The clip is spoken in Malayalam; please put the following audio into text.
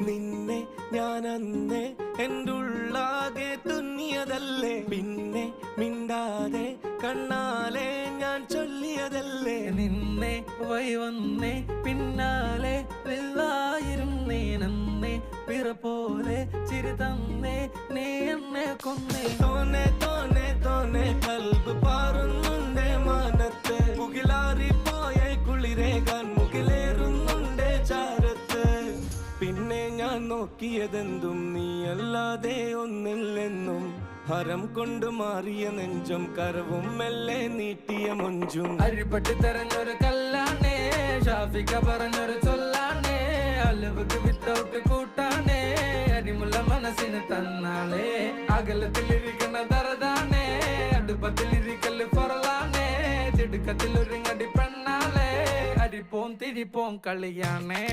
നിന്നെ ഞാൻ അന്നേ എൻ്റെ ഉള്ളാകെ തുന്നിയതല്ലേ, പിന്നെ മിണ്ടാതെ കണ്ണാലെ ഞാൻ ചൊല്ലിയതല്ലേ. നിന്നെ വഴി വന്നേ പിന്നാലെ വെള്ളായിരുന്നേ നന്നേ പിറ പോലെ ചിരി തന്നേ നീ എന്നെ കൊന്നേ. തോനെ തോനെ തോനെ കൽബ് പാറുന്നുണ്ടേ മാനത്ത്, മുകിലാറിപ്പോയ കുളിരേകാൻ മുകിലേറുന്നുണ്ടേ ചാരത്ത്. പിന്നെ ഞാൻ നോക്കിയതെന്തും നീയല്ലാതെ ഒന്നില്ലെന്നും, ഹരം കൊണ്ട് മാറിയ നെഞ്ചും കരവും മെല്ലെ നീട്ടിയ മൊഞ്ചും. അരിപ്പട്ടി തെരഞ്ഞൊരു കല്ലാണേ, ഷാഫിക്ക പറഞ്ഞൊരു ചൊല്ലാണേ, അലവുക്ക് വിത്തൗട്ട് കൂട്ടാണേ, അരിമുള്ള മനസ്സിന് തന്നാളേ. അകലത്തിലിരിക്കുന്ന ദറദാണേ, അടുപ്പത്തിലിരിക്കല് ഫറലാണേ, തിടുക്കത്തിൽ ഒരുങ്ങടി പെണ്ണാളേ, അരിപ്പോം തിരിപ്പോം കളിയാണേ.